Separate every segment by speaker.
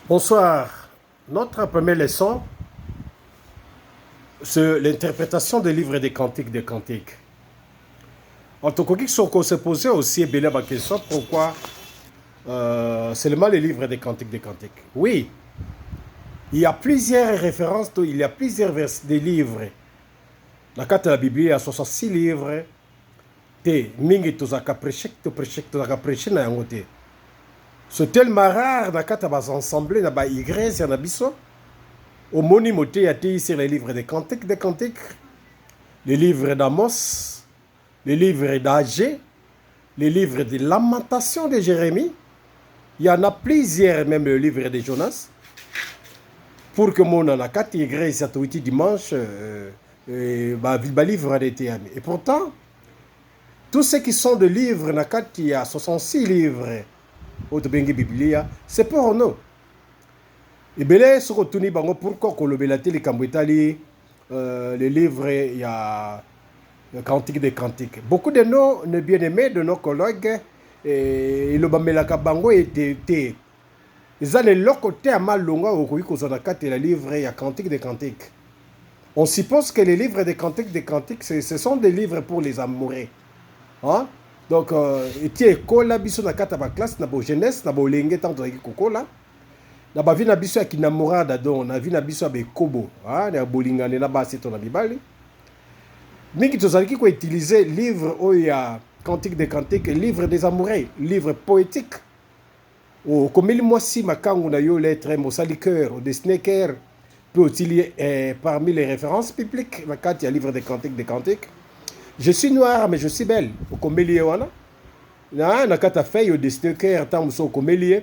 Speaker 1: Bonsoir. Notre première leçon, c'est l'interprétation des livres des cantiques des cantiques. En tout cas, on se posait aussi la question pourquoi seulement les livres des cantiques des cantiques. Oui, il y a plusieurs références, il y a plusieurs des livres. Dans le cadre de la Bible, il y a 66 livres. Te mingi tozaka prêcher tozaka prêcher na yango te. C'est tellement rare dans le cadre de l'assemblée, dans l'église, dans biso. Au monimote, il y a ici les livres des cantiques, les livres d'Amos, les livres d'Agé, les livres de Lamentation de Jérémie. Il y en a plusieurs, même le livre de Jonas. Pour que mon en a quatre églises à tout dimanche, livre de été. Et pourtant, tous ceux qui sont de livres, il y a 66 livres au Biblia, c'est pour nous. Et bien, ce qu'on tourne, pourquoi qu'on le télé les livres, il y a le cantique des cantiques. Beaucoup de nos bien-aimés, de nos collègues, et le bamelaka bango était. Ils ont le côté à mal longa au le livre, il y a cantique des cantiques. On suppose que les livres des cantiques, ce sont des livres pour les amoureux. Hein? Donc, il y a école, biso na kata ba classe, na bo jeunesse, na bo lenge tant de kokola. Na ba vi na biso ya kinamorada don, na vi na biso ya bekobo, ah, na bolingane na ba seto na bibali. Mingi tozalaki ko utiliser livre oya cantique des cantiques, livre des amoureux, livre poétique. O komeli mwasi makangu na yo lettre mosali cœur, au destiné cœur, peut aussi parmi les références bibliques, na kati ya livre des cantiques. Je suis noire mais je suis belle. Au komeli wana. Na kata feuille au destiné cœur tant so komeli.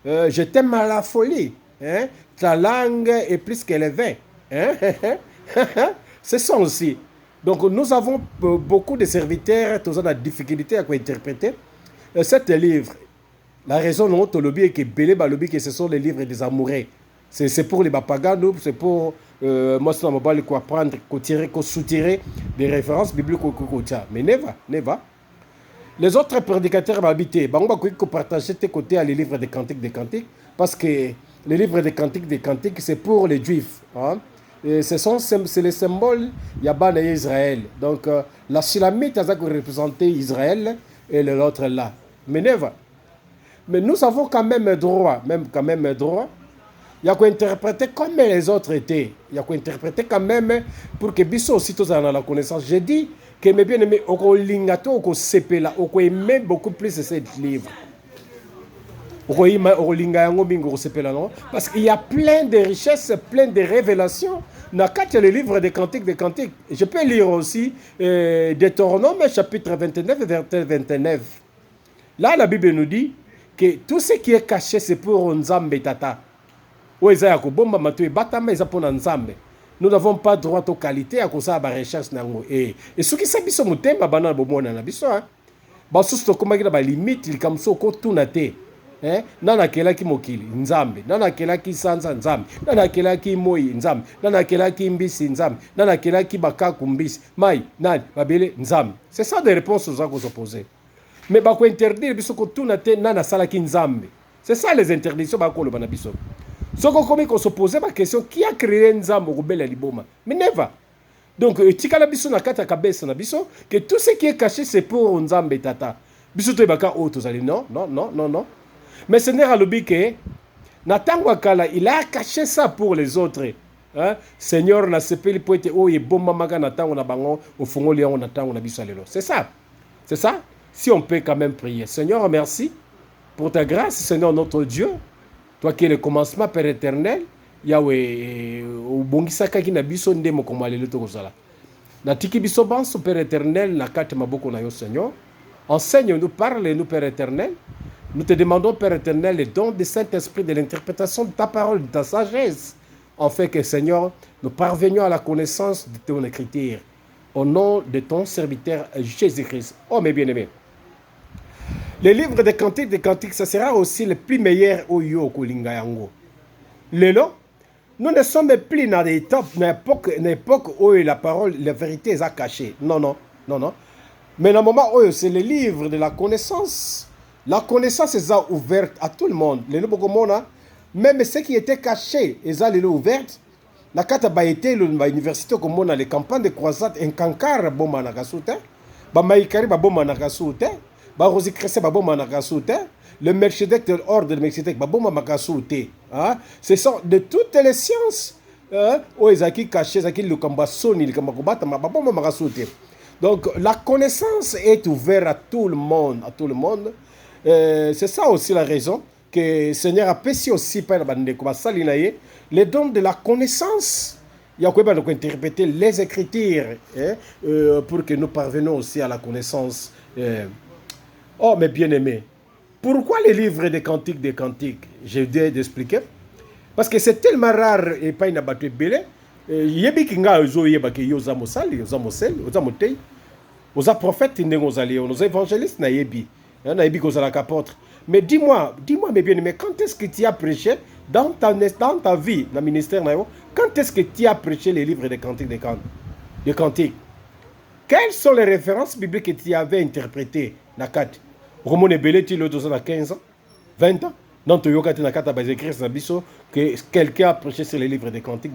Speaker 1: Je t'aime à la folie. Hein? Ta langue est plus que le vin. Hein? C'est ça aussi. Donc nous avons beaucoup de serviteurs qui ont la difficulté à interpréter cet livre. La raison non est que Belé Balobi que ce sont les livres des amoureux. C'est pour les bapaganos, c'est pour moi ça m'a pas quoi prendre, tirer, soutirer des références bibliques au Kokotia. Mais neva. Les autres prédicateurs habités, on va partager tes côtés à les livres des cantiques, parce que les livres des cantiques, c'est pour les juifs. Hein? C'est les symboles Yaban et Israël. Donc, la Sulamite a représenté Israël et l'autre là. Mais nous avons quand même droit, il y a qu'à interpréter comme les autres étaient. Il y a qu'à interpréter quand même pour que Bissot aussi tous en la connaissance. J'ai dit que mes bien-aimés, au lingato, au sepela, au aimer beaucoup plus ce livre. Parce qu'il y a plein de richesses, plein de révélations. Dans le livre des cantiques. Je peux lire aussi Deutéronome chapitre 29 verset 29. Là, la Bible nous dit que tout ce qui est caché, c'est pour Nzambe Tata. Nous n'avons pas droit aux qualités à cause de la recherche. Et ce qui s'est passé, c'est que nous avons des limites, comme ça, tout n'a été. Nana kelaki mokili nzambe, nana kelaki sanza nzambe, nana kelaki moi nzambe, nana kelaki mbisi nzambe, nana kelaki bakaku mbisi, mai, nani, babele nzambe. C'est ça des réponses aux gens qu'on se poser. Mais bako interdire biso ko tout n'a été nana salaki nzambe. C'est ça les interdictions bako le banabiso. Ce qu'on se posait la question, qui a créé Nzambo Robel Liboma? Mais never. Donc, tika la biso na kata kabesa na biso, que tout ce qui est caché, c'est pour Nzambe Tata. Biso to baka auto zali non. Mais ce n'est pas le que Natangwa Kala, il a caché ça pour les autres. Hein? Seigneur na sepeli poete o ye bomba maga natango na bango au fongo lion natango na biso lelo. C'est ça. Si on peut quand même prier. Seigneur, merci pour ta grâce, Seigneur notre Dieu. Toi qui es le commencement, Père éternel, Yahweh, au bongisaka ki na biso ndemo komalelo to kozala. Na tiki biso banso Père éternel, na kate maboko na yo Seigneur. Enseigne-nous, parle-nous Père éternel. Nous te demandons Père éternel le don du Saint-Esprit de l'interprétation de ta parole, de ta sagesse, en fait que Seigneur, nous parvenions à la connaissance de ton écriture. Au nom de ton serviteur Jésus-Christ. Oh mes bien-aimés. Les livres des cantiques, ça sera aussi le plus meilleur au Yoko Lingayango. Lelo, nous ne sommes plus dans une époque où la parole, la vérité est cachée. Non. Mais dans le moment où c'est le livre de la connaissance est ouverte à tout le monde. Les nouveaux communs, Même ce qui était caché, ils allaient ouverte. Na kata ba été l'université comme on a les campagnes de croisade en kankara bomba na kasute. Ba maïkari ba bomba na kasute. Ba rosi cressé ba bomba na kasute. Le Melchizedek de l'ordre de Melchizedek ba bomba na kasute. Ce sont de toutes les sciences. Oh ezaki caché, ezaki le kamba soni, le kamba kobata ba bomba na kasute. Donc la connaissance est ouverte à tout le monde, à tout le monde. C'est ça aussi la raison que le Seigneur a péché aussi par les dons de la connaissance. Il y a quoi interpréter les Écritures pour que nous parvenions aussi à la connaissance. Oh, mes bien-aimés, pourquoi les livres des cantiques, j'ai dû d'expliquer. Parce que c'est tellement rare et pas une abattu belé. Yebi kinga ozo yeba ke yoza mosali, yoza mosel, yoza motei. Oza prophète ndengozali, oza évangéliste na yebi. Na yebi kozala apôtre. Mais dis-moi, mes bien-aimés, quand est-ce que tu as prêché dans ta vie, dans le ministère, quand est-ce que tu as prêché les livres des cantiques? Quelles sont les références bibliques que tu avais interprétées? Nakat. Romone Belé, tu l'as 15 ans, 20 ans. Non, tu as écrit que quelqu'un a prêché sur les livres des cantiques.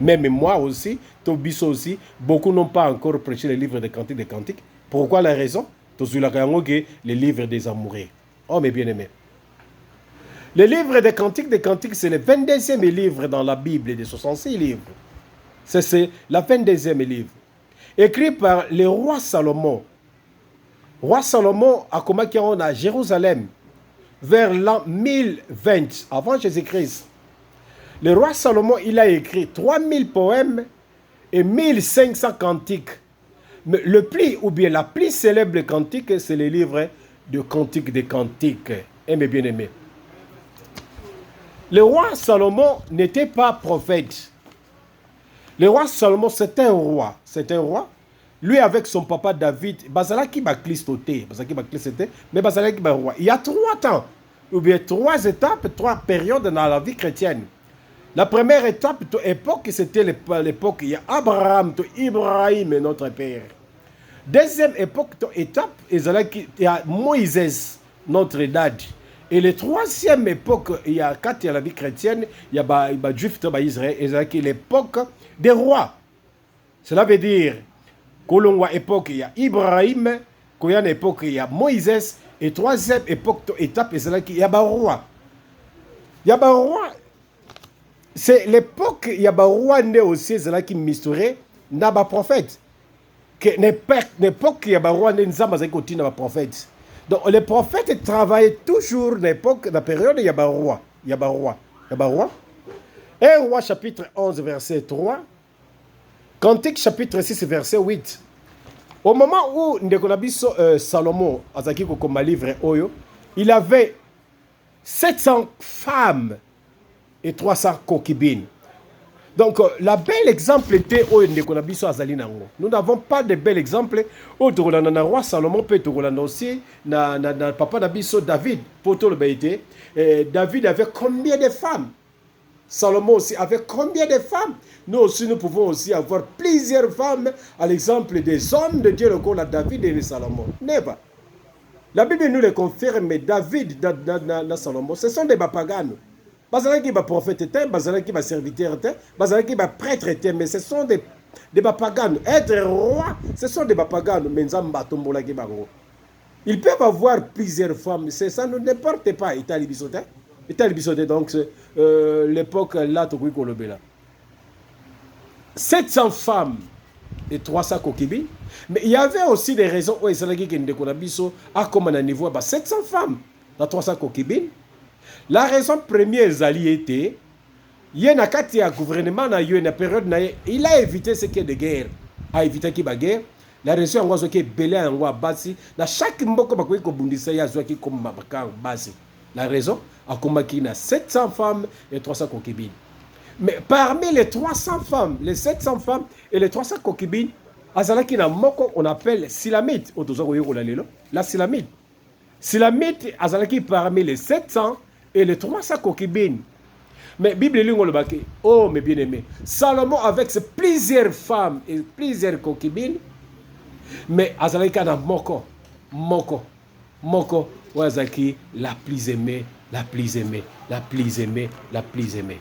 Speaker 1: Même moi aussi, Tobiso aussi, beaucoup n'ont pas encore prêché les livres des cantiques. Pourquoi la raison? Les livres des amoureux. Oh, mes bien-aimés. Le livre des cantiques, c'est le 22e livre dans la Bible des 66 livres. C'est la 22e livre. Écrit par le roi Salomon. Roi Salomon a commencé à Jérusalem vers l'an 1020 avant Jésus-Christ. Le roi Salomon, il a écrit 3000 poèmes et 1500 cantiques. Mais le plus, ou bien la plus célèbre cantique, c'est le livre de Cantiques des Cantiques. Mes bien-aimés. Le roi Salomon n'était pas prophète. Le roi Salomon, c'est un roi. C'est un roi. Lui, avec son papa David, Bazalaki Baklistoté, mais Bazalaki roi. Il y a 3 temps, ou bien 3 étapes, 3 périodes dans la vie chrétienne. La première étape, c'était l'époque, il y a Abraham, Ibrahim, notre père. Deuxième étape, il y a Moïse, notre dad. Et la troisième époque, il y a quand il y a la vie chrétienne, il y a les Juifs d'Israël, l'époque des rois. Cela veut dire qu'au long de l'époque, il y a Ibrahim, qu'il y a une époque, il y a Moïse, et troisième étape, il y a les rois. Il y a les rois. C'est l'époque, il y a les rois aussi, qui misturé, il y a les prophètes. L'époque, il y a les rois, il y a les prophètes. Donc, les prophètes travaillaient toujours dans l'époque, dans la période, il y a les rois. Il y a les rois. Il y a les rois. 1 roi chapitre 11, verset 3. Cantique chapitre 6, verset 8. Au moment où Ndekonabiso Salomon, comme livre Oyo, il avait 700 femmes et 300 concubines. Donc, la belle exemple était Oyo Ndekonabiso Azalinango. Nous n'avons pas de bel exemple. Au Toulana roi Salomon peut Toulana aussi, na papa Nabiso David, pour tout le baïté. David avait combien de femmes? Salomon aussi avait combien de femmes? Nous aussi, nous pouvons aussi avoir plusieurs femmes à l'exemple des hommes de Dieu, comme David et Salomon. Never. La Bible nous le confirme, mais David et Salomon, ce sont des paganes. Bazalaki ba prophète était, Bazalaki ba serviteur était, Bazalaki ba prêtre était, mais ce sont des paganes. Être roi, ce sont des paganes. Ils peuvent avoir plusieurs femmes, ça ne porte pas Italie Bissoté. Italie Bissoté, donc l'époque là, Tokui Kolobela. 700 femmes et 300 concubines. Mais il y avait aussi des raisons où ils a comme un niveau 700 femmes dans 300 concubines. La raison première était il y a un gouvernement il y a une période il a évité ce qui est de guerre. A évité qu'il y ait guerre. La raison c'est que belé en basi dans chaque mboko bakoyi ko bundisa ya zwa ki comme mabaka basi. La raison a combattu 700 femmes et 300 concubines. Mais parmi les 300 femmes, les 700 femmes et les 300 concubines, on appelle Silamite. La Silamite. Silamite, Azalaki parmi les 700 et les 300 concubines. Mais Bible dit, oh mes bien-aimés, Salomon avec ses plusieurs femmes et plusieurs concubines, mais Azalaki a Moko, Wazaki la plus aimée la plus aimée, la plus aimée, la plus aimée.